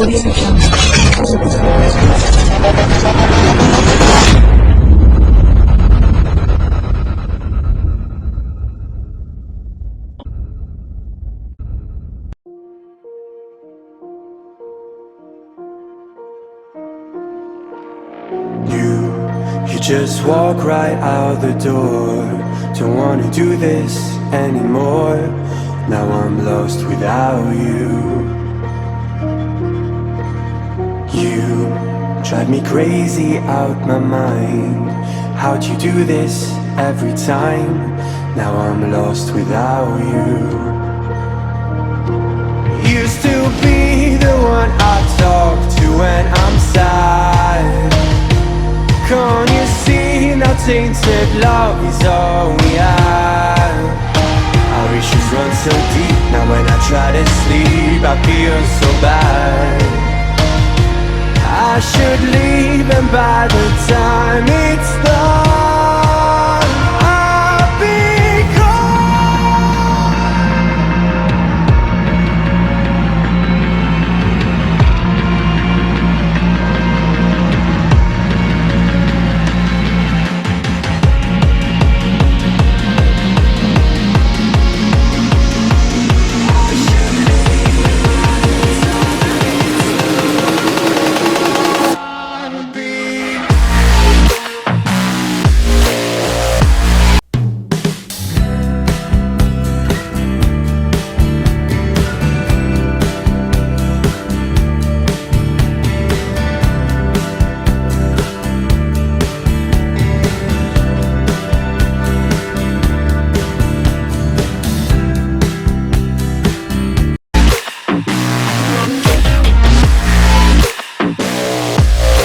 Audio Jungle. You just walk right out the door. Don't wanna do this anymore. Now I'm lost without you. You drive me crazy out my mind. How'd you do this every time? Now I'm lost without you. Used to be the one I talk to when I'm sad. Can't you see now tainted love is all we have? Our issues run so deep, now when I try to sleep I feel so